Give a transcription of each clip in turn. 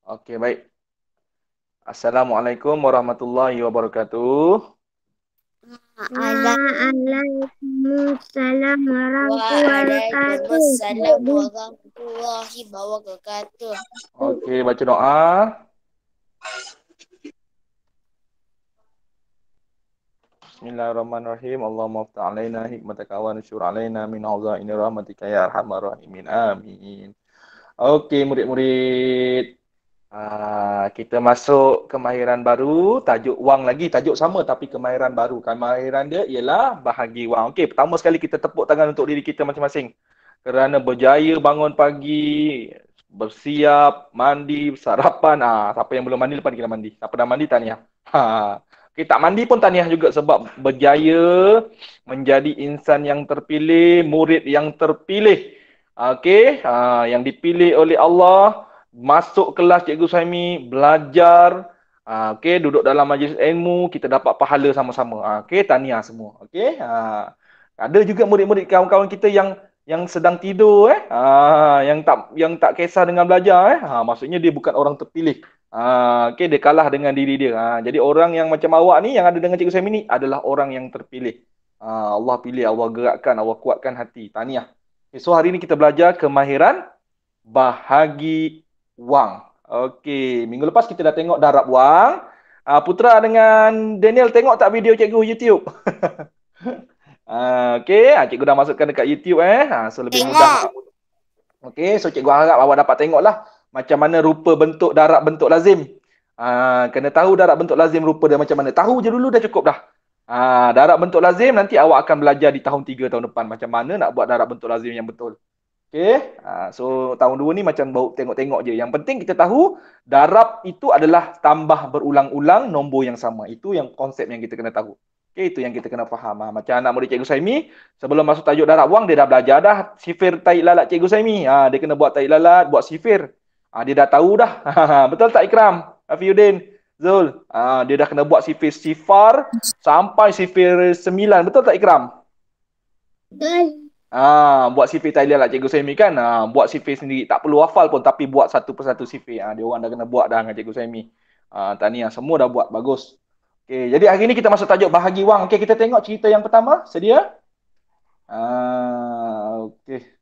Oke, baik. Assalamualaikum warahmatullahi wabarakatuh. Waalaikumsalam warahmatullahi Waalaikumsalam wabarakatuh. warahmatullahi wabarakatuh. Oke, baca doa. Bismillahirrahmanirrahim. Allahumma aftah alaina hikmataka wa nusyur alaina min auzaini rahmatika ya arhamar rahimin. Amin. Oke, murid-murid. Kita masuk kemahiran baru, tajuk wang lagi, tajuk sama tapi kemahiran baru. Kemahiran dia ialah bahagi wang. Okey, pertama sekali kita tepuk tangan untuk diri kita masing-masing. Kerana berjaya bangun pagi, bersiap, mandi, sarapan. Siapa yang belum mandi lepas ni kena mandi. Siapa dah mandi tahniah. Okey, tak mandi pun tahniah juga sebab berjaya menjadi insan yang terpilih, murid yang terpilih. Okey, yang dipilih oleh Allah, masuk kelas Cikgu Suhaimi, belajar, okey, duduk dalam majlis ilmu, kita dapat pahala sama-sama. Okey, tahniah semua. Okey. Ada juga murid-murid kawan-kawan kita yang sedang tidur yang tak kisah dengan belajar maksudnya dia bukan orang terpilih. Okey, dia kalah dengan diri dia. Jadi orang yang macam awak ni yang ada dengan Cikgu Suhaimi ni adalah orang yang terpilih. Allah pilih, Allah gerakkan, Allah kuatkan hati. Tahniah. Okay, so hari ni kita belajar kemahiran bahagi wang. Okey, minggu lepas kita dah tengok darab wang. Putra dengan Daniel tengok tak video cikgu YouTube? Okey, cikgu dah masukkan dekat YouTube so lebih mudah. Tengok. Okey, so cikgu harap awak dapat tengoklah macam mana rupa bentuk darab bentuk lazim. Kena tahu darab bentuk lazim rupa dia macam mana. Tahu je dulu dah cukup dah. Darab bentuk lazim nanti awak akan belajar di tahun 3 tahun depan macam mana nak buat darab bentuk lazim yang betul. Okey. So tahun 2 ni macam baru tengok-tengok je. Yang penting kita tahu darab itu adalah tambah berulang-ulang nombor yang sama. Itu yang konsep yang kita kena tahu. Okey, itu yang kita kena faham. Macam anak murid Cikgu Saimi, sebelum masuk tajuk darab wang dia dah belajar dah sifir taik lalat Cikgu Saimi. Dia kena buat taik lalat, buat sifir. Dia dah tahu dah. Betul tak Ikram? Afiuddin, Zul. Dia dah kena buat sifir sifar sampai sifir 9. Betul tak Ikram? Betul. Buat sifir Thailand lah Cikgu Saimi kan. Buat sifir sendiri. Tak perlu hafal pun tapi buat satu persatu sifir. Dia orang dah kena buat dah dengan Cikgu Saimi. Tahniah. Semua dah buat. Bagus. Okay, jadi hari ni kita masuk tajuk bahagi wang. Okay, kita tengok cerita yang pertama. Sedia? Okay.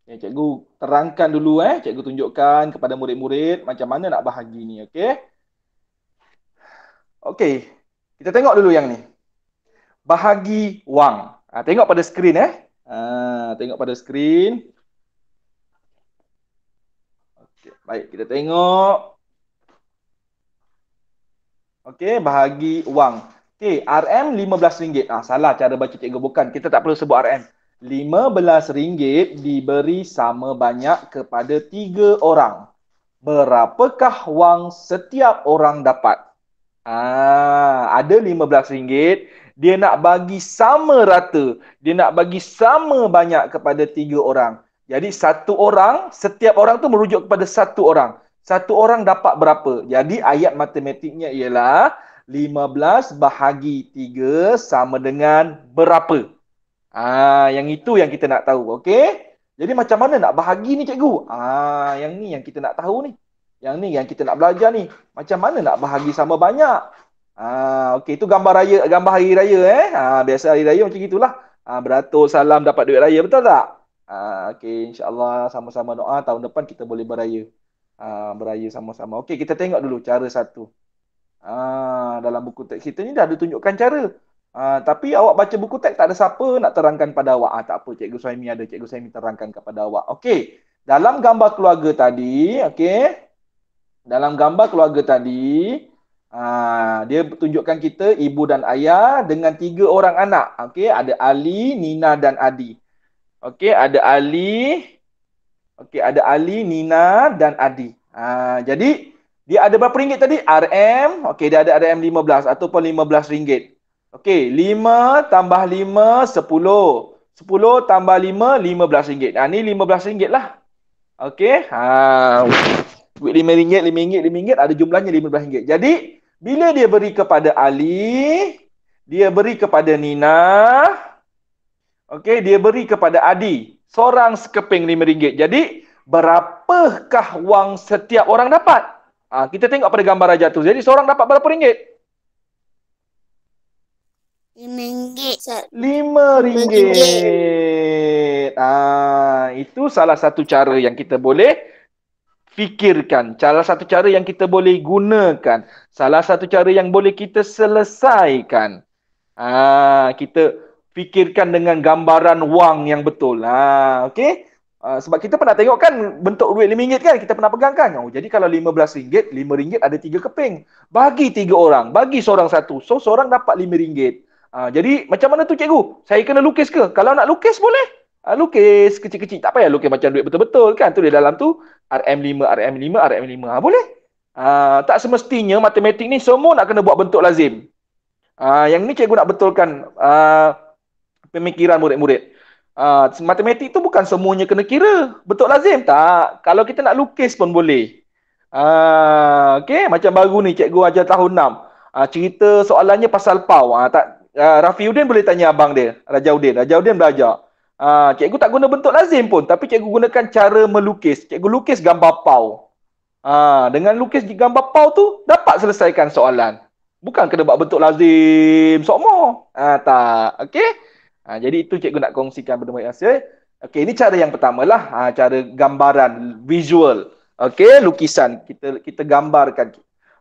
Okay, cikgu terangkan dulu Cikgu tunjukkan kepada murid-murid macam mana nak bahagi ni. Okay. Okay. Kita tengok dulu yang ni. Bahagi wang. Tengok pada skrin tengok pada skrin. Okay, baik, kita tengok. Okey, bahagi wang. Okey, RM RM15. Salah cara baca cikgu, bukan. Kita tak perlu sebut RM. RM15 diberi sama banyak kepada 3 orang. Berapakah wang setiap orang dapat? Ada RM15. Dia nak bagi sama rata. Dia nak bagi sama banyak kepada 3 orang. Jadi satu orang, setiap orang tu merujuk kepada satu orang. Satu orang dapat berapa? Jadi ayat matematiknya ialah 15 bahagi 3 sama dengan berapa? Yang itu yang kita nak tahu. Okey? Jadi macam mana nak bahagi ni cikgu? Yang ni yang kita nak tahu ni. Yang ni yang kita nak belajar ni. Macam mana nak bahagi sama banyak? Okey, itu gambar raya, gambar hari raya biasa hari raya macam gitulah. Beratur salam dapat duit raya, betul tak? Okey, insya-Allah sama-sama doa tahun depan kita boleh beraya. Beraya sama-sama. Okey, kita tengok dulu cara satu. Dalam buku teks kita ni dah ditunjukkan cara. Tapi awak baca buku teks tak ada siapa nak terangkan pada awak. Tak apa, Cikgu Suhaimi ada. Cikgu Suhaimi terangkan kepada awak. Okey, dalam gambar keluarga tadi, okey. Dalam gambar keluarga tadi, dia tunjukkan kita ibu dan ayah dengan 3 orang anak. Okey, ada Ali, Nina dan Adi. Okey, ada Ali. Okey, ada Ali, Nina dan Adi. Jadi dia ada berapa ringgit tadi? RM. Okey, dia ada RM15 ataupun RM15. Okey, 5 tambah 5 10. 10 tambah 5 RM15. Ni RM15 lah. Okey. Duit RM5, RM5, RM5 ada jumlahnya RM15. Jadi bila dia beri kepada Ali, Dia beri kepada Nina. Okey, dia beri kepada Adi. Seorang sekeping RM5. Jadi, berapakah wang setiap orang dapat? Kita tengok pada gambar raja tu. Jadi, seorang dapat berapa ringgit? RM5. RM5. Itu salah satu cara yang kita boleh fikirkan. Salah satu cara yang kita boleh gunakan. Salah satu cara yang boleh kita selesaikan. Kita fikirkan dengan gambaran wang yang betul. Okey. Sebab kita pernah tengok kan bentuk duit RM5 kan, kita pernah pegang kan. Jadi kalau RM15, RM5 ada 3 keping. Bagi 3 orang, bagi seorang satu. So seorang dapat RM5. Jadi macam mana tu cikgu? Saya kena lukis ke? Kalau nak lukis boleh. Lukis kecil-kecil, tak payah lukis macam duit betul-betul kan. Tu di dalam tu RM5, RM5, RM5. Boleh? Tak semestinya matematik ni semua nak kena buat bentuk lazim. Yang ni cikgu nak betulkan pemikiran murid-murid. Matematik tu bukan semuanya kena kira. Betul lazim tak? Kalau kita nak lukis pun boleh. Okey, macam baru ni cikgu ajar tahun 6. Cerita soalannya pasal pau. Rafiuddin boleh tanya abang dia, Rajauddin. Rajauddin belajar. Cikgu tak guna bentuk lazim pun, tapi cikgu gunakan cara melukis. Cikgu lukis gambar pau. Dengan lukis gambar pau tu dapat selesaikan soalan. Bukan kena buat bentuk lazim semua. Tak. Okey. Jadi itu cikgu nak kongsikan benda murid hasil. Okey, ini cara yang pertama lah. Cara gambaran, visual. Okey, lukisan. Kita gambarkan.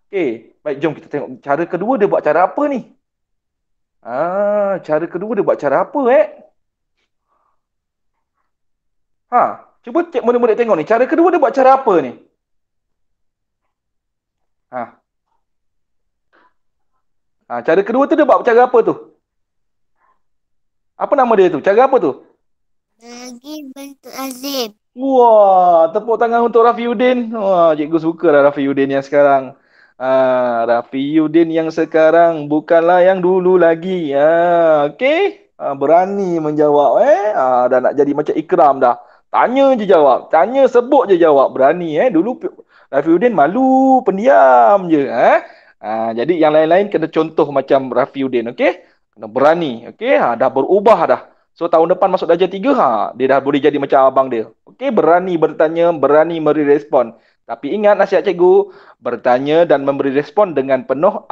Okey, baik jom kita tengok. Cara kedua dia buat cara apa ni? Cara kedua dia buat cara apa Cuba cek murid-murid tengok ni. Cara kedua dia buat cara apa ni? Cara kedua tu dia buat cara apa tu? Apa nama dia tu? Cara apa tu? Bagi bentuk lazim. Wah, tepuk tangan untuk Rafiuddin. Wah, cikgu suka lah Rafiuddin yang sekarang. Rafiuddin yang sekarang bukanlah yang dulu lagi. Okey. Berani menjawab. Dah nak jadi macam Ikram dah. Tanya je jawab. Tanya sebut je jawab. Berani. Dulu Rafiuddin malu, pendiam je. Jadi yang lain-lain kena contoh macam Rafiuddin. Okey. Kena berani. Okey. Dah berubah dah. So tahun depan masuk darjah 3, dia dah boleh jadi macam abang dia. Okey, berani bertanya, berani memberi respon. Tapi ingat nasihat cikgu, bertanya dan memberi respon dengan penuh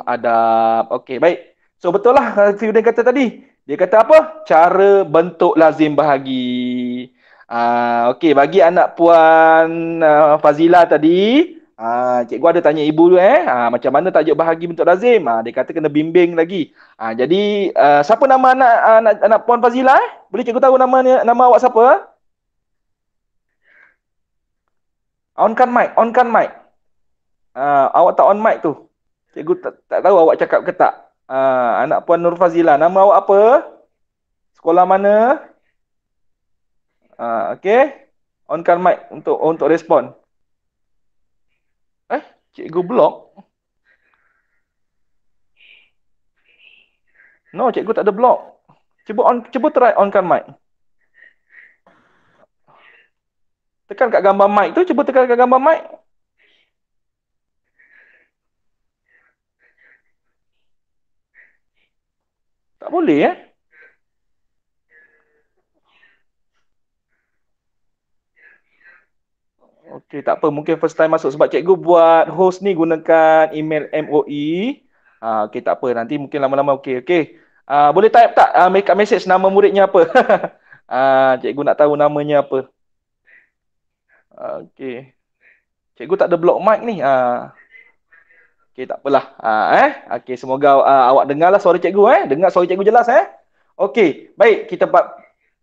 adab. Okey, baik. So betul lah Fiuddin kata tadi. Dia kata apa? Cara bentuk lazim bahagi. Okey, bagi anak puan Fazila tadi, cikgu ada tanya ibu tu macam mana tajuk bahagi bentuk lazim. Dia kata kena bimbing lagi. Jadi siapa nama anak puan Fazila Boleh cikgu tahu nama awak siapa? Onkan mic. Awak tak on mic tu. Cikgu tak tahu awak cakap ke tak. Anak puan Nur Fazila, nama awak apa? Sekolah mana? Okey. Onkan mic untuk respon. Cikgu blok. No, cikgu tak ada blok. Cuba try onkan mic. Tekan kat gambar mic tu, cuba tekan kat gambar mic. Tak boleh Okey, tak apa. Mungkin first time masuk sebab cikgu buat host ni gunakan email MOE. Okey, tak apa. Nanti mungkin lama-lama okey. Boleh type tak make up message nama muridnya apa? Cikgu nak tahu namanya apa. Okey. Cikgu tak ada block mic ni. Okey, tak apalah. Okey, semoga awak dengarlah suara cikgu Dengar suara cikgu jelas Okey, baik. Kita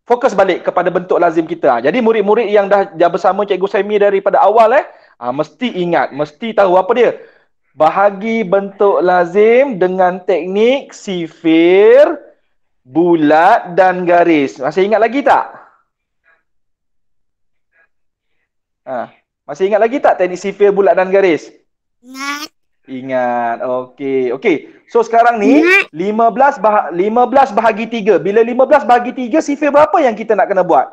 fokus balik kepada bentuk lazim kita. Jadi murid-murid yang dah bersama Cikgu Saimi daripada awal mesti ingat, mesti tahu apa dia. Bahagi bentuk lazim dengan teknik sifir, bulat dan garis. Masih ingat lagi tak? Masih ingat lagi tak teknik sifir, bulat dan garis? Ingat. Okey. So sekarang ni 15 bahagi 3. Bila 15 bahagi 3, sifir berapa yang kita nak kena buat?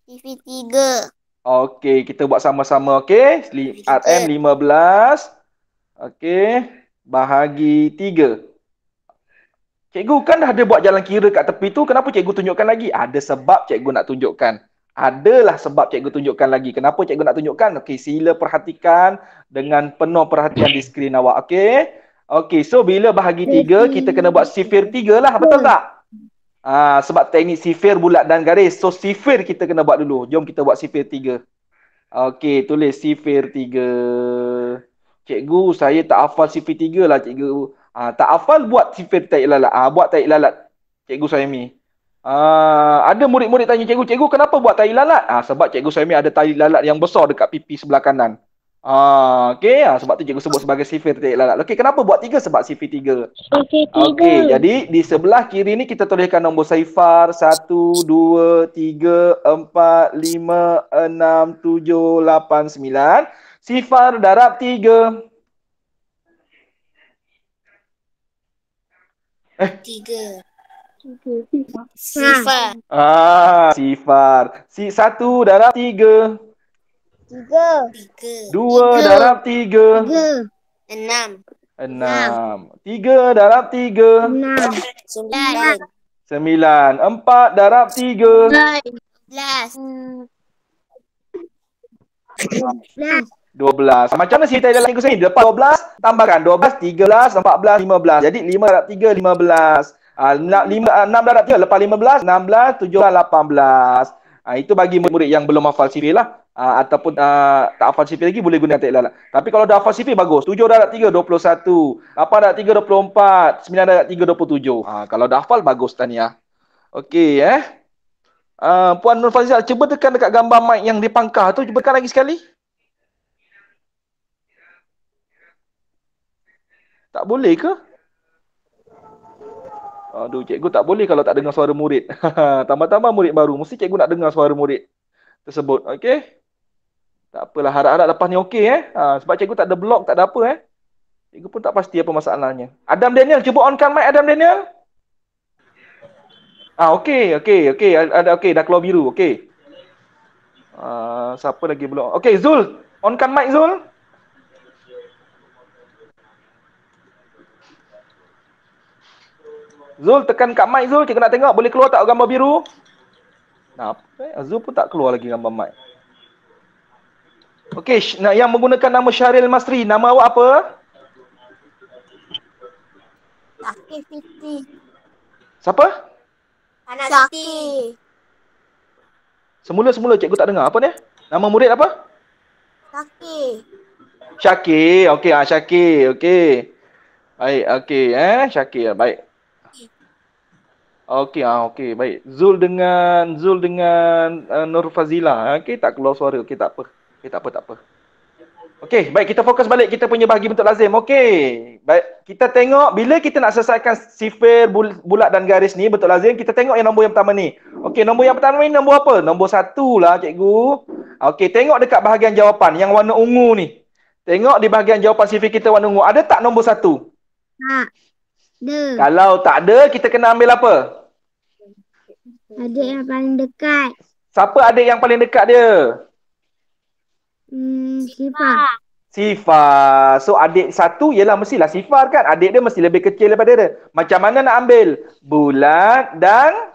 Sifir 3. Okey, kita buat sama-sama. Okey. RM15. Okey. bahagi 3. Cikgu kan dah ada buat jalan kira kat tepi tu, kenapa cikgu tunjukkan lagi? Ada sebab cikgu nak tunjukkan. Adalah sebab cikgu tunjukkan lagi. Kenapa cikgu nak tunjukkan? Okey, sila perhatikan dengan penuh perhatian di skrin awak. Okey. Okey, so bila bahagi 3, kita kena buat sifir 3 lah, betul tak? Sebab teknik sifir, bulat dan garis. So sifir kita kena buat dulu. Jom kita buat sifir 3. Okey, tulis sifir 3. Cikgu, saya tak hafal sifir 3 lah cikgu. Tak hafal, buat sifir tarik lalat. Buat tarik lalat. Cikgu Suhaimi. Ada murid-murid tanya cikgu, cikgu kenapa buat tarik lalat? Sebab cikgu Suhaimi ada tarik lalat yang besar dekat pipi sebelah kanan. Okey, sebab tu cikgu sebut sebagai sifir tarik lalat. Okey, kenapa buat 3? Sebab sifir 3. Sifir 3. Okey, jadi di sebelah kiri ni kita tuliskan nombor sifar 1, 2, 3, 4, 5, 6, 7, 8, 9. Sifar darab 3. 3. Sifar. Sifar. 1 darab 3. 3. 2 darab 3. 6. 6. 3 darab 3. 9. 9. 4 darab 3. 11. 12. Macam mana cerita dalam minggu sini? Lepas 12, tambahkan 12, 13, 14, 15. Jadi 5 darab 3, 15. 6 darab 3, lepas 15, 16, 17, 18. Itu bagi murid yang belum hafal sifir lah. Ataupun tak hafal sifir lagi, boleh guna tarik lalat. Tapi kalau dah hafal sifir, bagus. 7 darab 3, 21. 8 darab 3, 24. 9 darab 3, 27. Kalau dah hafal, bagus tahniah. Okey, Puan Nur Fazizal, cuba tekan dekat gambar mic yang di pangkah tu. Cuba tekan lagi sekali. Tak boleh ke? Aduh, cikgu tak boleh kalau tak dengar suara murid. Tambah-tambah murid baru. Mesti cikgu nak dengar suara murid tersebut. Okey? Tak apalah. Harap-harap lepas ni okey. Sebab cikgu tak ada blog, tak ada apa. Cikgu pun tak pasti apa masalahnya. Adam Daniel, cuba onkan mic Adam Daniel. Okey. Okey, dah keluar biru. Okey. Siapa lagi belum? Okey, Zul. Onkan mic Zul. Zul, tekan kat mic Zul. Cikgu nak tengok. Boleh keluar tak gambar biru? Zul pun tak keluar lagi gambar mic. Okey, yang menggunakan nama Syahril Masri. Nama awak apa? Saki Fitri. Siapa? Saki. Semula-semula cikgu tak dengar. Apa ni? Nama murid apa? Saki. Syakir. Okey, Syakir. Okey. Baik, okey. Syakir. Baik. Okey, baik. Zul dengan Nur Fazila. Okey, tak keluar suara. Okey, tak apa. Tak apa. Okey, baik, kita fokus balik kita punya bahagi bentuk lazim. Okey. Baik, kita tengok bila kita nak selesaikan sifir, bulat dan garis ni bentuk lazim, kita tengok yang nombor yang pertama ni. Okey, nombor yang pertama ni nombor apa? Nombor 1 lah, cikgu. Okey, tengok dekat bahagian jawapan yang warna ungu ni. Tengok di bahagian jawapan sifir kita warna ungu. Ada tak nombor 1? Tak. Ada. Kalau tak ada, kita kena ambil apa? Adik yang paling dekat. Siapa adik yang paling dekat dia? Sifar. Sifar. So adik 1 ialah mestilah sifar kan? Adik dia mesti lebih kecil daripada dia. Macam mana nak ambil? Bulat dan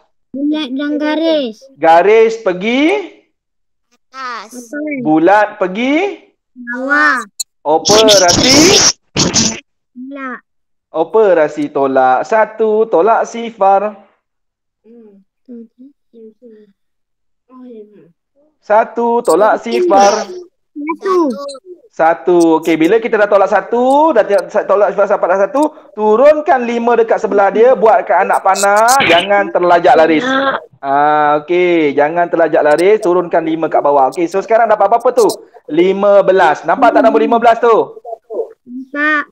garis. Garis pergi Atas. bulat pergi Bawah. operasi Tolak. operasi tolak. 1 tolak sifar. 1 tolak sifar. 1. Okey, bila kita dah tolak 1, dah tolak sifar sampai dah 1, turunkan 5 dekat sebelah dia, buatkan anak panah, jangan terlajak laris. Okey, jangan terlajak laris, turunkan 5 kat bawah. Okey, so sekarang dapat apa tu? 15. Nampak tak nombor 15 tu? Nampak.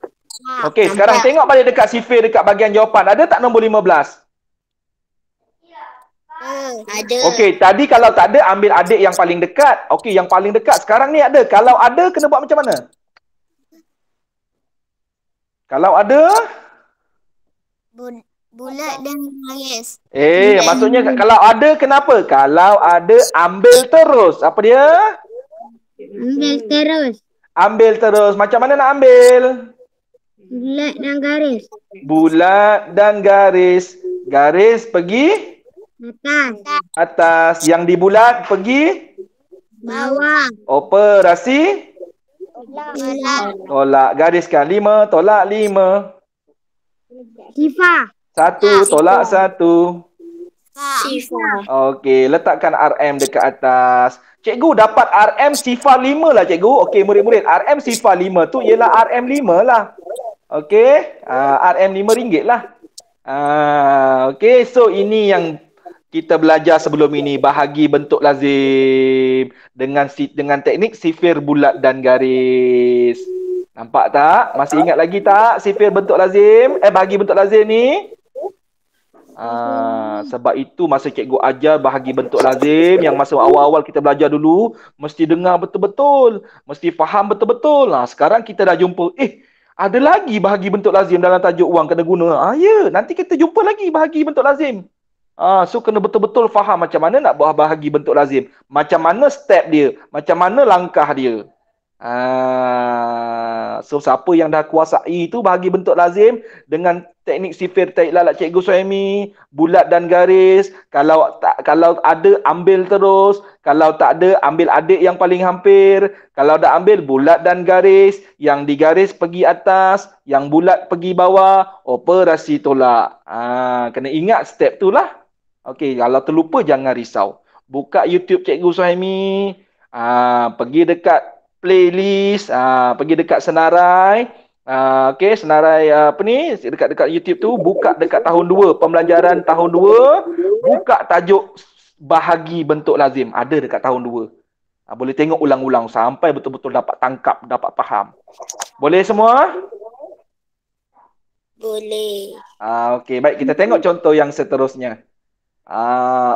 Okey, sekarang tengok balik dekat sifir dekat bahagian jawapan. Ada tak nombor 15? Ada. Okey, tadi kalau tak ada, ambil adik yang paling dekat. Okey, yang paling dekat. Sekarang ni ada. Kalau ada, kena buat macam mana? Kalau ada? Bulat dan garis. Maksudnya kalau ada, kenapa? Kalau ada, ambil terus. Apa dia? Ambil terus. Ambil terus. Macam mana nak ambil? Bulat dan garis. Bulat dan garis. Garis pergi Atas. atas. Yang di bulat pergi Bawah. operasi Tolak. tolak. Gariskan 5 tolak 5. Sifar. 1 tolak 1. Sifar. Okey, letakkan RM dekat atas. Cikgu dapat RM sifar 5 lah cikgu. Okey, murid-murid. RM sifar 5 tu ialah RM 5 lah. Okey, RM RM5 lah. Okey, so ini yang kita belajar sebelum ini, bahagi bentuk lazim dengan teknik sifir bulat dan garis. Nampak tak? Masih ingat lagi tak sifir bentuk lazim? Bahagi bentuk lazim ni? Sebab itu masa cikgu ajar bahagi bentuk lazim, yang masa awal-awal kita belajar dulu, mesti dengar betul-betul, mesti faham betul-betul. Sekarang kita dah jumpa, ada lagi bahagi bentuk lazim dalam tajuk wang kena guna. Ya, nanti kita jumpa lagi bahagi bentuk lazim. So kena betul-betul faham macam mana nak buat bahagi bentuk lazim. Macam mana step dia, macam mana langkah dia. So siapa yang dah kuasai itu bahagi bentuk lazim dengan teknik sifir tarik lalat cikgu Suhaimi, bulat dan garis, kalau ada ambil terus, kalau tak ada ambil adik yang paling hampir, kalau dah ambil bulat dan garis, yang digaris pergi atas, yang bulat pergi bawah, operasi tolak. Kena ingat step tu lah. Okey, kalau terlupa jangan risau. Buka YouTube cikgu Suhaimi, pergi dekat playlist, pergi dekat senarai, okey, senarai apa ni, dekat YouTube tu, buka dekat tahun 2, pembelajaran tahun 2, buka tajuk bahagi bentuk lazim, ada dekat tahun 2. Boleh tengok ulang-ulang sampai betul-betul dapat tangkap, dapat faham. Boleh semua? Boleh. Okey, baik, kita tengok contoh yang seterusnya.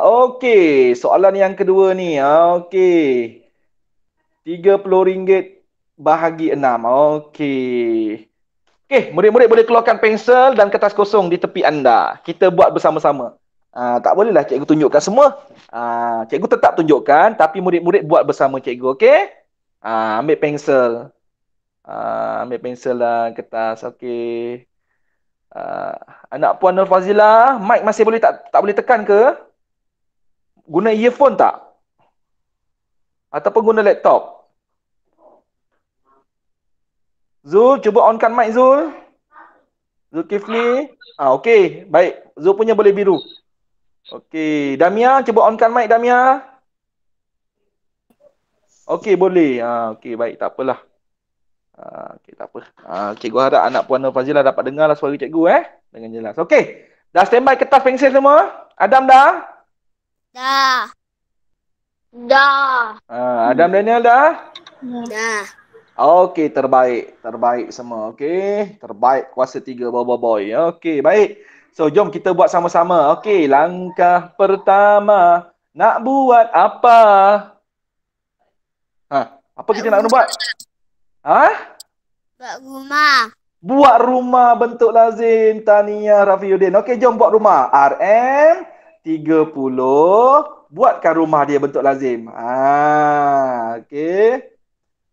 Okey, soalan yang kedua ni. Okey. RM30 bahagi 6. Okey. Okey, murid-murid boleh keluarkan pensel dan kertas kosong di tepi anda. Kita buat bersama-sama. Tak bolehlah cikgu tunjukkan semua. Cikgu tetap tunjukkan, tapi murid-murid buat bersama cikgu. Okey? Ambil pensel. Ambil pensel dan kertas. Okey. Anak Puan Nur Fazilah, mic masih boleh tak boleh tekan ke? Guna earphone tak? Ataupun guna laptop? Zul, cuba onkan mic Zul. Zulkifli. Okey, baik. Zul punya boleh biru. Okey, Damia, cuba onkan mic Damia. Okey, boleh. Okey, baik, tak apalah. Okey, tak apa. Cikgu harap anak Puan Nur Fazilah dapat dengarlah suara cikgu dengan jelas. Okey. Dah standby kertas pensel semua? Adam dah? Dah. Adam Daniel dah? Dah. Okey, terbaik. Terbaik semua. Okey. Terbaik kuasa 3 boy. Okey, baik. So, jom kita buat sama-sama. Okey, langkah pertama. Nak buat apa? Apa kita nak buat? Buat rumah. Buat rumah bentuk lazim. Tahniah Rafiuddin. Okey, jom buat rumah. RM 30. Buatkan rumah dia bentuk lazim. Okey.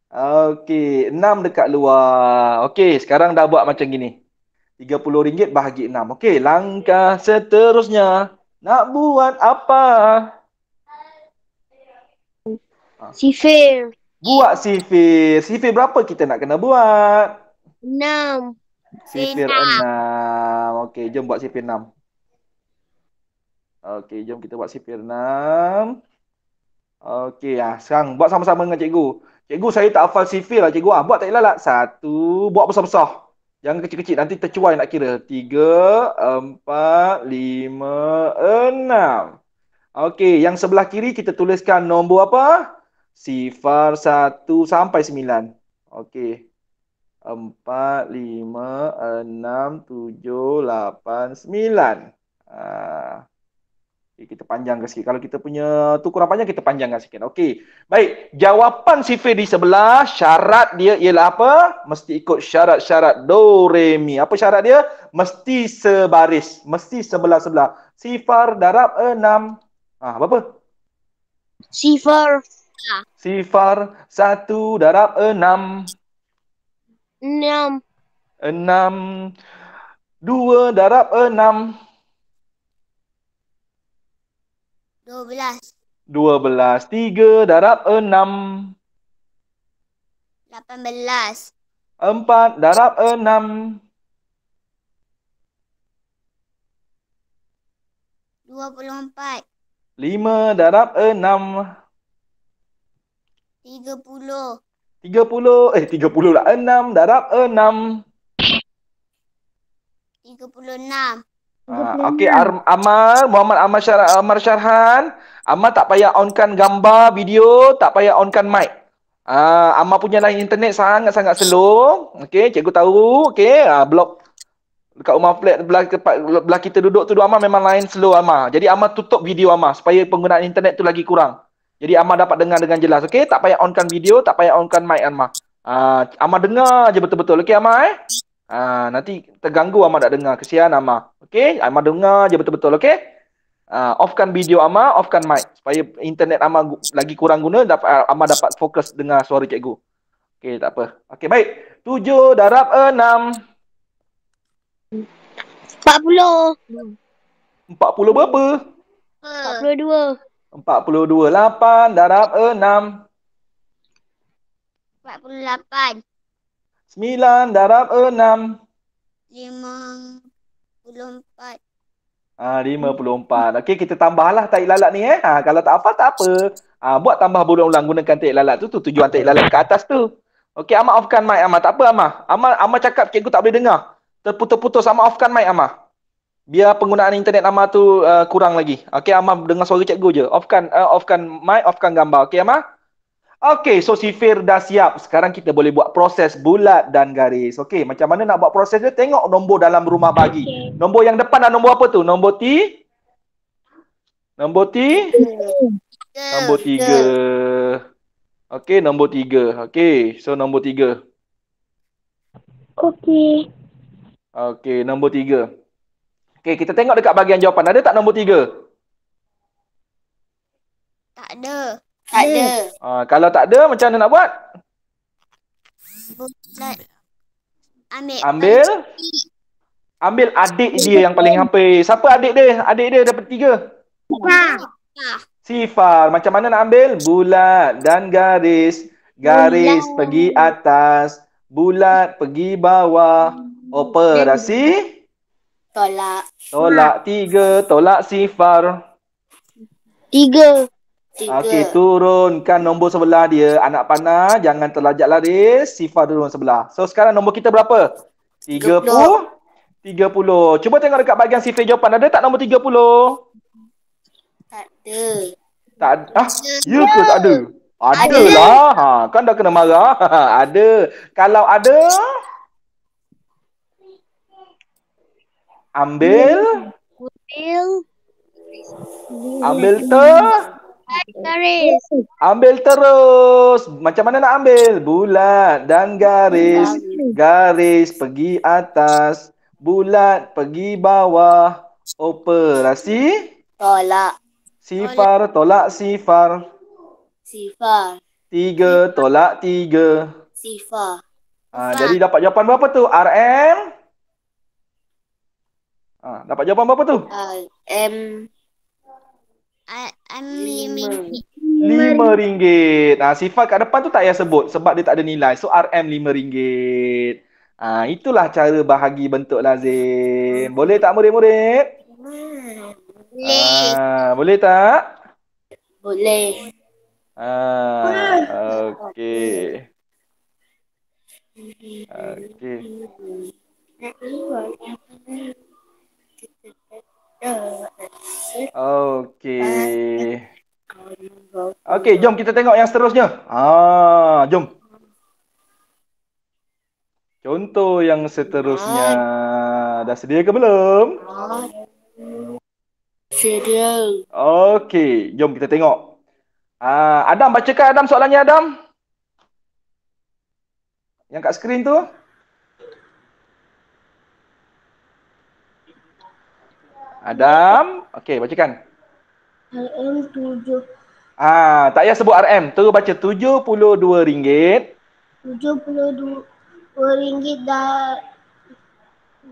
Okey, 6 dekat luar. Okey, sekarang dah buat macam gini. RM30 bahagi 6. Okey, langkah seterusnya. Nak buat apa? Sifir. Buat sifir. Sifir berapa kita nak kena buat? 6. Sifir 6. Okey, jom buat sifir 6. Okey, jom kita buat sifir 6. Okey, sekarang buat sama-sama dengan cikgu. Cikgu, saya tak hafal sifir lah cikgu. Buat tak lalat. 1. Buat besar-besar. Jangan kecil-kecil. Nanti tercuai nak kira. 3, 4, 5, 6. Okey, yang sebelah kiri kita tuliskan nombor apa? Sifar 1 sampai 9. Okey. 4, 5, 6, 7, 8, 9. Kita panjangkan sikit. Kalau kita punya tu kurang panjang, kita panjangkan sikit. Okey. Baik. Jawapan sifir di sebelah, syarat dia ialah apa? Mesti ikut syarat-syarat do, re, mi. Apa syarat dia? Mesti sebaris. Mesti sebelah-sebelah. Sifar darab 6. Berapa? Sifar. Sifar 1 darab 6. 6. 6. 2 darab 6. 12. 12. 3 darab 6. 18. 4 darab 6. 24. 5 darab 6. 30. 30 lah. 6 darab 6. 36. Okey, Muhammad Syarhan. Amal tak payah onkan gambar, video, tak payah onkan mic. Amal punya line internet sangat-sangat slow. Okey, cikgu tahu. Okey, blok dekat rumah flat belah kita duduk tu Amal memang line slow Amal. Jadi Amal tutup video Amal supaya penggunaan internet tu lagi kurang. Jadi Amal dapat dengar dengan jelas. Okey, tak payah onkan video, tak payah onkan mic Amal. Amal dengar je betul-betul. Okey Amal nanti terganggu Amal tak dengar. Kesian Amal. Okey, Amal dengar je betul-betul. Okey. Offkan video Amal, offkan mic supaya internet Amal lagi kurang guna, Amal dapat fokus dengar suara cikgu. Okey, tak apa. Okey, baik. 7 darab 6. 40. 40 berapa? 42. 42. 8 darab 6. 48. 9 darab 6. 54. 54. Okey, kita tambahlah tarik lalat ni kalau tak hafal tak apa. Buat tambah berulang-ulang gunakan tarik lalat tu tujuan tarik lalat kat atas tu. Okey, Amal offkan mic Amal. Tak apa Amal. Amal cakap cikgu tak boleh dengar. Terputus-putus. Amal offkan mic Amal. Biar penggunaan internet Amal tu kurang lagi. Okey, Amal dengar suara cikgu je. Offkan mic, offkan gambar. Okey Amal? Okey, so sifir dah siap. Sekarang kita boleh buat proses bulat dan garis. Okey, macam mana nak buat proses dia? Tengok nombor dalam rumah bagi. Nombor yang depan dan nombor apa tu? Nombor T? Nombor T? Nombor 3. Okey, nombor 3. Okey, so nombor 3. Okey. Okey, nombor 3. Okey, kita tengok dekat bahagian jawapan. Ada tak nombor 3? Tak ada. Tak ada. Kalau tak ada, macam mana nak buat? Bulat. Ambil adik dia yang paling hampir. Siapa adik dia? Adik dia dapat 3. Sifar. Macam mana nak ambil? Bulat dan garis. Garis pergi atas. Bulat pergi bawah. Operasi? Tolak. Tolak 3. Tolak sifar. 3. Okey, turunkan nombor sebelah dia. Anak panah, jangan terlajak laris. Sifar turun sebelah. So, sekarang nombor kita berapa? 30. 30. Cuba tengok dekat bahagian sifir jawapan. Ada tak nombor 30? Tak ada. Tak ada. Ya ke tak ada? Adalah. Kan dah kena marah. Ada. Kalau ada, ambil Garis. ambil terus. Macam mana nak ambil? Bulat dan garis. Garis pergi atas. Bulat pergi bawah. Operasi? Tolak. Sifar tolak sifar. Sifar. 3 tolak 3. Sifar. Jadi dapat jawapan berapa tu? RM? Dapat jawapan berapa tu? RM5. Sifar kat depan tu tak payah sebut sebab dia tak ada nilai. So RM RM5. Itulah cara bahagi bentuk lazim. Boleh tak murid-murid? Boleh tak? Boleh. Okey. Okey. Okey. Okey, jom kita tengok yang seterusnya. Jom. Contoh yang seterusnya. Dah sedia ke belum? Sedia. Okey, jom kita tengok. Adam, bacakan Adam soalannya Adam. Yang kat skrin tu. Adam, okey, bacakan. RM7. Tak payah sebut RM. Terus baca RM72. RM72 dah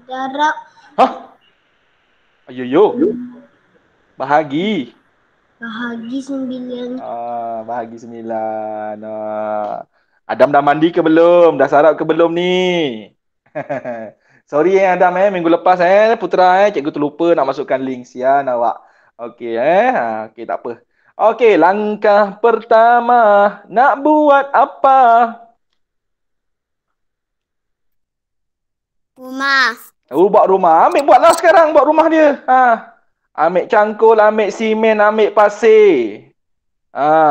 Darab Hah? Ayo. Bahagi. bahagi 9. Bahagi 9. Adam dah mandi ke belum? Dah sarap ke belum ni? Sorry Adam minggu lepas Putra cikgu terlupa nak masukkan link. Sian awak. Okey okey tak apa. Okey, langkah pertama nak buat apa? Rumah. Buat rumah. Buatlah sekarang buat rumah dia. Ambil cangkul, ambil simen, ambil pasir.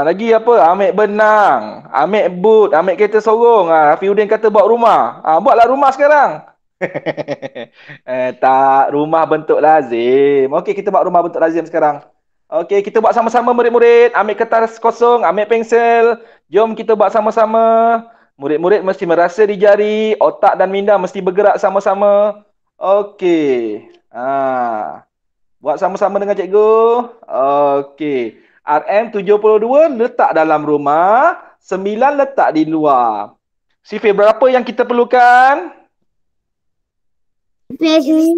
Lagi apa? Ambil benang, ambil boot, ambil kereta sorong. Rafiuddin kata buat rumah. Buatlah rumah sekarang. Tak, rumah bentuk lazim. Okey, kita buat rumah bentuk lazim sekarang. Okey, kita buat sama-sama murid-murid. Ambil kertas kosong, ambil pensel. Jom kita buat sama-sama. Murid-murid mesti merasa di jari, otak dan minda mesti bergerak sama-sama. Okey. Buat sama-sama dengan cikgu. Okey. RM72 letak dalam rumah, 9 letak di luar. Sifir berapa yang kita perlukan? Sifir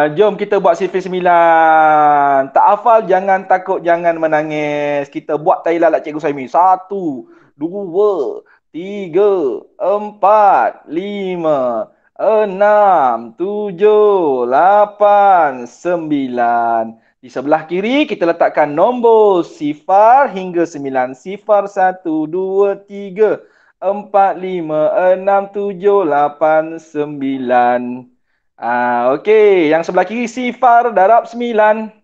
9. Jom kita buat sifir 9. Tak hafal, jangan takut, jangan menangis. Kita buat tahi lalat cikgu Saimi. 1, 2, 3, 4, 5, 6, 7, 8, 9. Di sebelah kiri kita letakkan nombor sifar hingga 9. Sifar 1, 2, 3, 4, 5, 6, 7, 8, 9. Okey, yang sebelah kiri sifar darab 9.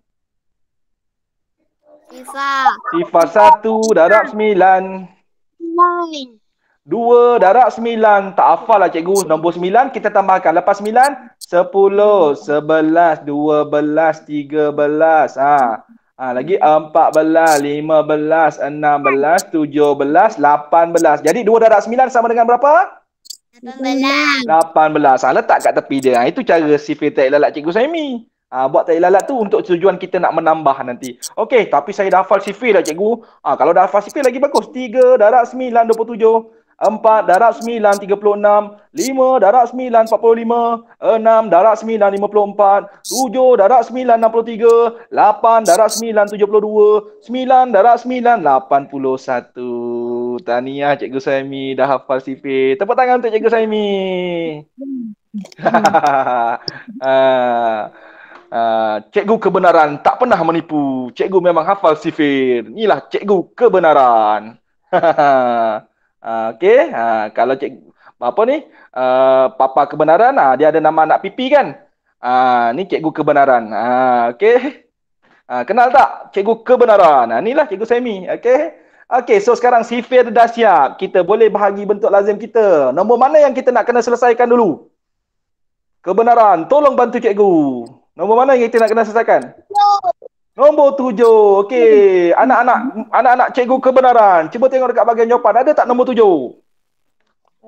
Sifar 1 darab 9. 2 darab 9. Tak hafal lah cikgu. Nombor 9 kita tambahkan. Lepas 9, 10, 11, 12, 13. Lagi 14, 15, 16, 17, 18. Jadi 2 darab 9 sama dengan berapa? 18. 18. Letak kat tepi dia. Itu cara sifir tahi lalat cikgu Saimi. Buat tahi lalat tu untuk tujuan kita nak menambah nanti. Okey, tapi saya dah hafal sifir dah cikgu. Kalau dah hafal sifir lagi bagus. 3 darab 9, 27. 4 darab 9, 36. 5 darab 9, 45. 6 darab 9, 54. 7 darab 9, 63. 8 darab 9, 72. 9 darab 9, 81. Tahniah Cikgu Saimi dah hafal sifir. Tepuk tangan untuk Cikgu Saimi. Cikgu kebenaran tak pernah menipu. Cikgu memang hafal sifir. Inilah cikgu kebenaran. Okey, kalau cikgu apa ni? Papa kebenaran, dia ada nama anak pipi kan? Ni cikgu kebenaran. Okey. Kenal tak cikgu kebenaran? Inilah cikgu Saimi. Okey. Okey, so sekarang sifir dah siap. Kita boleh bahagi bentuk lazim kita. Nombor mana yang kita nak kena selesaikan dulu? Kebenaran. Tolong bantu cikgu. Nombor mana yang kita nak kena selesaikan? Nombor 7. Okey. Anak-anak cikgu kebenaran. Cuba tengok dekat bahagian jawapan. Ada tak nombor 7?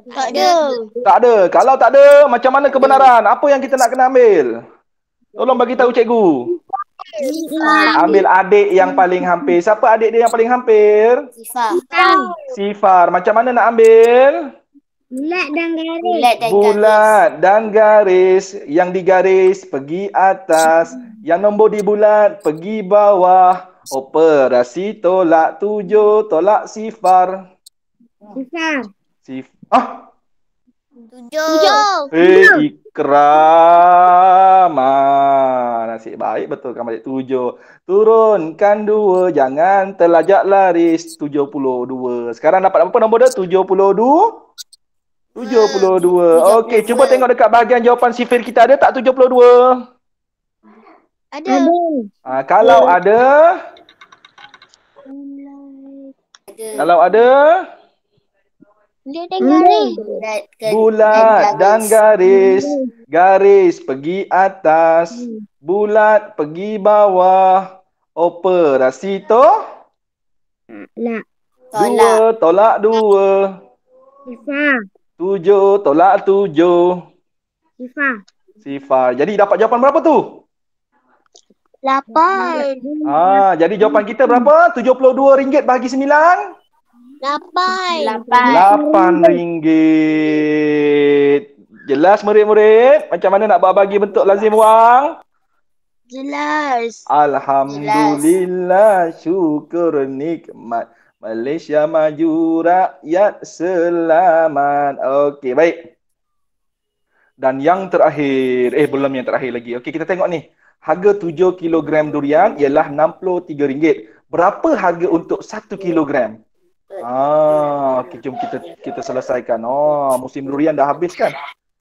Tak ada. Tak ada. Kalau tak ada, macam mana kebenaran? Apa yang kita nak kena ambil? Tolong bagi tahu cikgu. Ambil adik yang paling hampir. Siapa adik dia yang paling hampir? Sifar. Macam mana nak ambil? Bulat dan garis. Bulat dan garis. Yang digaris pergi atas. Yang nombor di bulat pergi bawah. Operasi tolak 7, tolak sifar. Sifar. 7. Ikram. Nasib baik betul kan balik 7. Turunkan 2, jangan terlajak laris. 72. Sekarang dapat apa nombor dia? 72. 72. Okey, cuba tengok dekat bahagian jawapan sifir kita ada tak 72? Ada. Kalau ada, kalau ada Bulat dan garis. bulat dan garis. Garis pergi atas, bulat pergi bawah. Operasi Lak. 2 tolak 2. Sifar. 7 tolak 7. Sifar. Sifar. Jadi dapat jawapan berapa tu? 8. Jadi jawapan kita berapa? RM72 bahagi 9? 8. RM8. Jelas murid-murid? Macam mana nak bagi bentuk lazim wang? Jelas. Alhamdulillah, syukur nikmat. Malaysia maju, rakyat selamat. Okey, baik. Dan yang terakhir, belum yang terakhir lagi. Okey, kita tengok ni. Harga 7 kilogram durian ialah RM63. Berapa harga untuk 1 kilogram? Okey, jom kita selesaikan. Musim durian dah habis kan?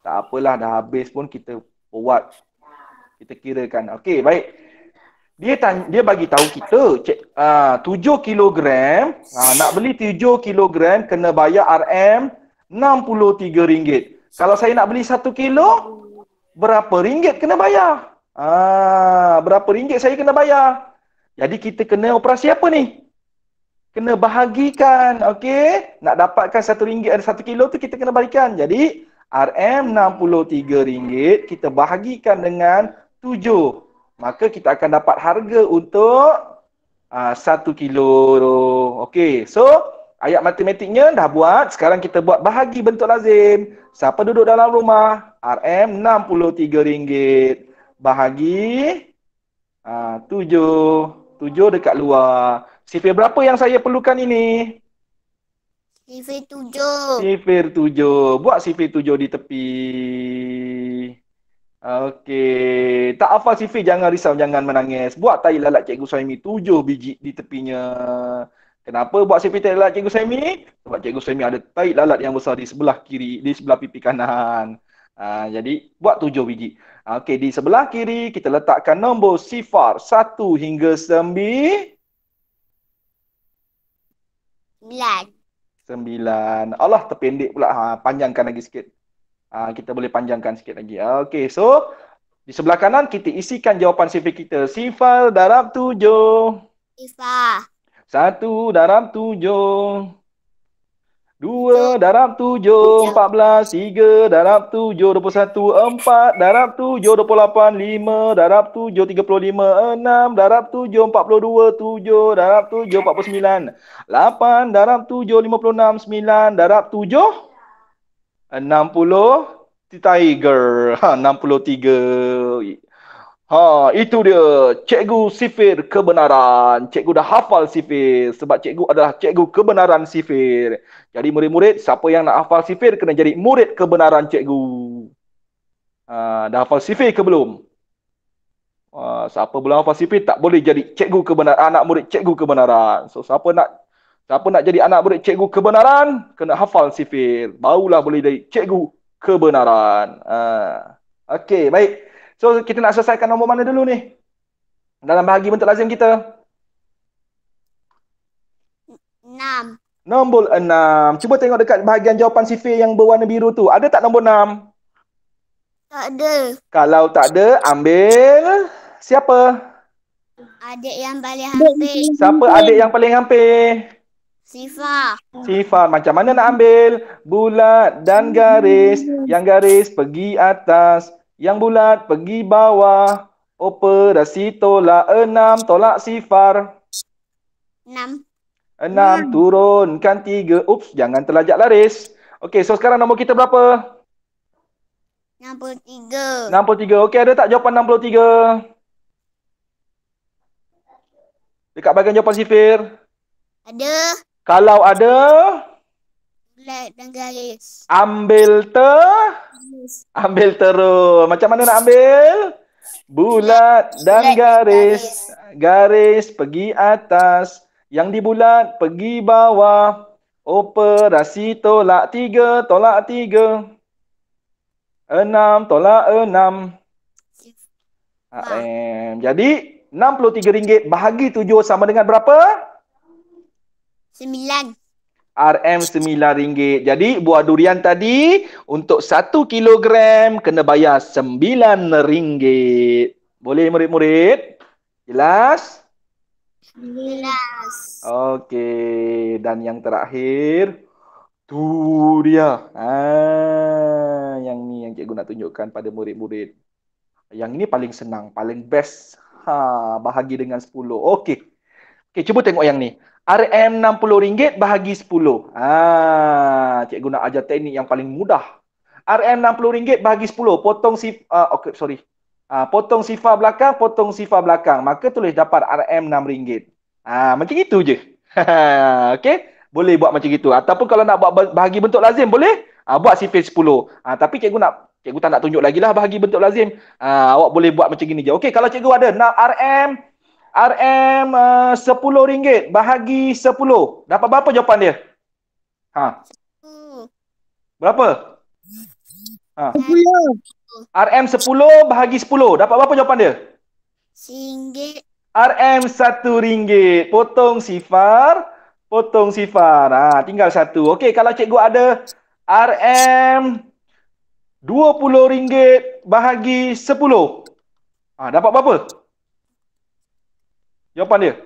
Tak apalah, dah habis pun kita buat. Kita kirakan. Okey, baik. Dia bagi tahu kita 7 kilogram, nak beli 7 kilogram kena bayar RM63. Kalau saya nak beli 1 kilo, berapa ringgit kena bayar? Berapa ringgit saya kena bayar? Jadi kita kena operasi apa ni? Kena bahagikan, okey? Nak dapatkan RM1 ada 1 kilo tu kita kena bahagikan. Jadi RM63 kita bahagikan dengan 7. Maka kita akan dapat harga untuk 1 kilo. Okey, so ayat matematiknya dah buat. Sekarang kita buat bahagi bentuk lazim. Siapa duduk dalam rumah? RM63 bahagi 7. 7 dekat luar. Sifir berapa yang saya perlukan ini? Sifir 7. Sifir 7. Buat sifir 7 di tepi. Okey, tak hafal sifir jangan risau, jangan menangis. Buat tai lalat Cikgu Suhaimi 7 biji di tepinya. Kenapa buat sifir tai lalat Cikgu Suhaimi? Sebab Cikgu Suhaimi ada tai lalat yang besar di sebelah kiri, di sebelah pipi kanan. Jadi buat 7 biji. Okey, di sebelah kiri kita letakkan nombor sifar 1 hingga 9. Allah, terpendek pula. Panjangkan lagi sikit. Kita boleh panjangkan sikit lagi. Okey, so di sebelah kanan kita isikan jawapan sifir kita. Sifar darab 7. Sifar. 1 darab 7. 2 darab 7, 14. 3 darab 7, 21. 4 darab 7, 28. 5 darab 7, 35. 6 darab 7, 42. 7 darab 7, 49. 8 darab 7, 56. 9 darab 7, 60. Tiger. 63. Itu dia. Cikgu sifir kebenaran. Cikgu dah hafal sifir. Sebab cikgu adalah cikgu kebenaran sifir. Jadi murid-murid, siapa yang nak hafal sifir kena jadi murid kebenaran cikgu. Dah hafal sifir ke belum? Siapa belum hafal sifir tak boleh jadi cikgu kebenaran, anak murid cikgu kebenaran. So siapa nak jadi anak murid cikgu kebenaran, kena hafal sifir. Barulah boleh jadi cikgu kebenaran. Okey, baik. So kita nak selesaikan nombor mana dulu ni? Dalam bahagi bentuk lazim kita. 6. Nombor 6. Cuba tengok dekat bahagian jawapan sifir yang berwarna biru tu. Ada tak nombor 6? Tak ada. Kalau tak ada, ambil siapa? Adik yang paling hampir. Siapa adik yang paling hampir? Sifar. Sifar. Macam mana nak ambil? Bulat dan garis. Yang garis pergi atas. Yang bulat pergi bawah. Operasi tolak 6. Tolak sifar. 6. 6. Turunkan 3. Ups, jangan terlajak laris. Okey, so sekarang nombor kita berapa? 63. 63. Okey, ada tak jawapan 63? Dekat bahagian jawapan sifir. Ada. Kalau ada, Bulat dan garis. ambil terus. Macam mana nak ambil? Bulat dan garis. Garis pergi atas. Yang di bulat pergi bawah. Operasi tolak 3. Tolak 3. 6 tolak 6. Jadi RM63 bahagi 7 sama dengan berapa? 9. RM9. Jadi buah durian tadi untuk 1 kilogram kena bayar RM9. Boleh murid-murid? Jelas? Jelas. Okey, dan yang terakhir tu dia. Yang ni yang cikgu nak tunjukkan pada murid-murid. Yang ini paling senang, paling best. Bahagi dengan 10. Okey. Okey, cuba tengok yang ni. RM60 bahagi 10. Cikgu nak ajar teknik yang paling mudah. RM60 bahagi 10. Potong okay, sorry. Potong sifar belakang, potong sifar belakang. Maka tulis dapat RM6. Macam itu je. Okey. Boleh buat macam itu. Ataupun kalau nak buat bahagi bentuk lazim, boleh. Buat sifar 10. Tapi cikgu tak nak tunjuk lagi lah bahagi bentuk lazim. Awak boleh buat macam gini je. Okey, kalau cikgu ada RM RM10 bahagi 10. Dapat berapa jawapan dia? Berapa? 10. RM10 bahagi 10. Dapat berapa jawapan dia? RM1. RM1. Potong sifar. Potong sifar. Tinggal satu. Okey, kalau cikgu ada RM20 bahagi 10. Dapat berapa? Jawapan dia?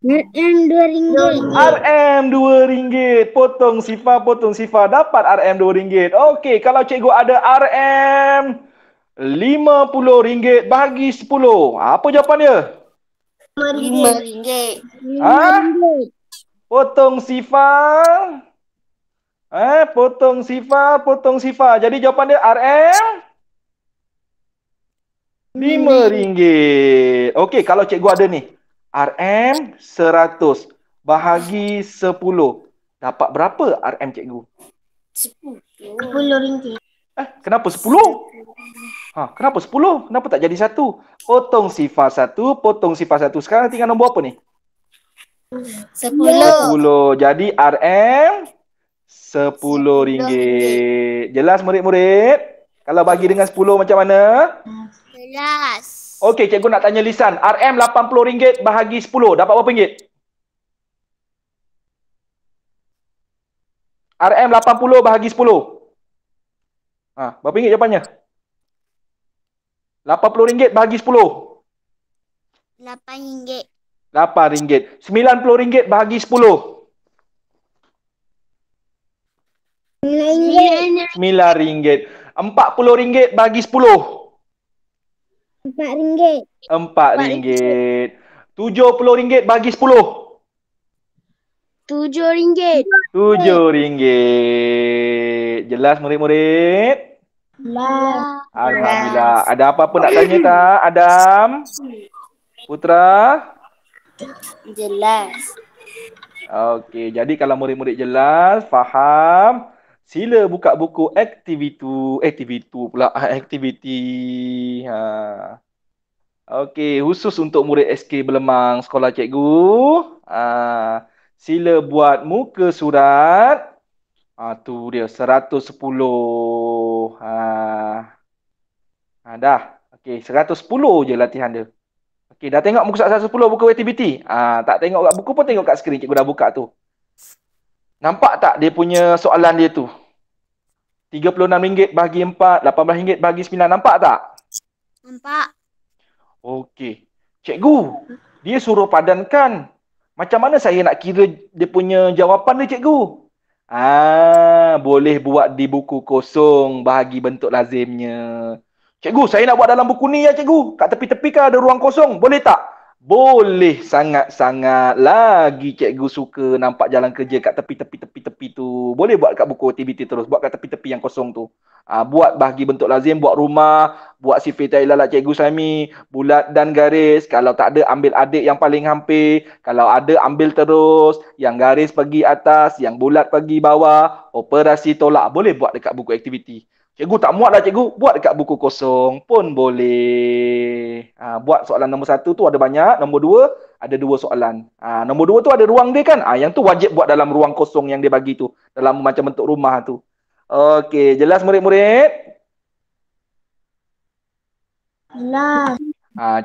RM2. RM2. Potong sifar. Dapat RM2. Okey, kalau cikgu ada RM50 bahagi 10. Apa jawapan dia? RM5. Potong sifar. Potong sifar. Jadi jawapan dia RM5. Okey, kalau cikgu ada ni. RM100 bahagi 10. Dapat berapa RM cikgu? RM10. Kenapa 10? Kenapa 10? Kenapa tak jadi 1? Potong sifar 1, potong sifar 1. Sekarang tinggal nombor apa ni? 10. Jadi RM10. Jelas murid-murid? Kalau bagi dengan 10 macam mana? Jelas. Okey, cikgu nak tanya lisan. RM80 bahagi 10. Dapat berapa ringgit? RM80 bahagi 10. Berapa ringgit jawapannya? RM80 bahagi 10. RM8. RM8. RM90 bahagi 10. RM9. RM9. RM40 bahagi 10. RM4. RM4. RM70 bahagi 10. RM7. RM7. Jelas murid-murid? Jelas. Alhamdulillah. Ada apa-apa nak tanya tak, Adam? Putra? Jelas. Okey, jadi kalau murid-murid jelas, faham, sila buka buku aktiviti. Okey, khusus untuk murid SK Belemang sekolah cikgu. Sila buat muka surat. Tu dia 110. Dah. Okey, 110 je latihan dia. Okey, dah tengok muka surat 110 buku aktiviti? Tak tengok kat buku pun tengok kat skrin cikgu dah buka tu. Nampak tak dia punya soalan dia tu? RM36 bahagi 4, RM18 bahagi 9. Nampak tak? Nampak. Okey. Cikgu, dia suruh padankan. Macam mana saya nak kira dia punya jawapan dia, cikgu? Boleh buat di buku kosong bahagi bentuk lazimnya. Cikgu, saya nak buat dalam buku ni ya, cikgu. Kat tepi-tepi kan ada ruang kosong. Boleh tak? Boleh sangat-sangat. Lagi cikgu suka nampak jalan kerja kat tepi-tepi tu. Boleh buat kat buku aktiviti terus. Buat kat tepi-tepi yang kosong tu. Buat bahagi bentuk lazim, buat rumah, buat sifir ilalah cikgu Saimi, bulat dan garis. Kalau tak ada, ambil adik yang paling hampir. Kalau ada, ambil terus. Yang garis pergi atas, yang bulat pergi bawah. Operasi tolak. Boleh buat dekat buku aktiviti. Cikgu tak muat lah cikgu, buat dekat buku kosong pun boleh. Buat soalan nombor 1 tu ada banyak, nombor 2 ada 2 soalan. Nombor 2 tu ada ruang dia kan, yang tu wajib buat dalam ruang kosong yang dia bagi tu, dalam macam bentuk rumah tu. Okey, jelas murid-murid? Jelas.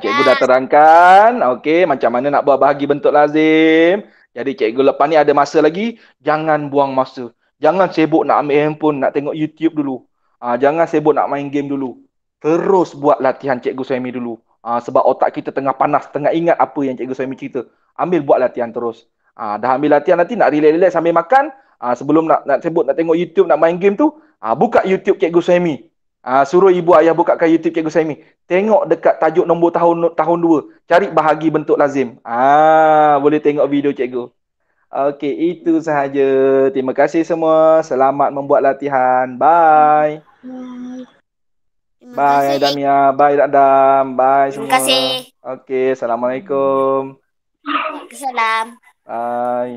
Cikgu dah terangkan, okey, macam mana nak buat bahagi bentuk lazim. Jadi cikgu lepas ni ada masa lagi, jangan buang masa. Jangan sibuk nak ambil handphone, nak tengok YouTube dulu. Jangan sibuk nak main game dulu. Terus buat latihan Cikgu Suhaimi dulu. Sebab otak kita tengah panas, tengah ingat apa yang Cikgu Suhaimi cerita. Ambil buat latihan terus. Dah ambil latihan nanti nak relax-relax sambil makan. Sebelum nak sibuk nak tengok YouTube, nak main game tu, buka YouTube Cikgu Suhaimi. Suruh ibu ayah bukakan YouTube Cikgu Suhaimi. Tengok dekat tajuk nombor tahun 2. Cari bahagi bentuk lazim. Boleh tengok video Cikgu. Okey, itu sahaja. Terima kasih semua. Selamat membuat latihan. Bye. Terima Bye kasih. Damia, bye Adam, bye Terima semua. kasih. Oke, Assalamualaikum. Waalaikumsalam. Bye.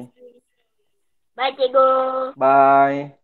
Bye, Cikgu. Bye.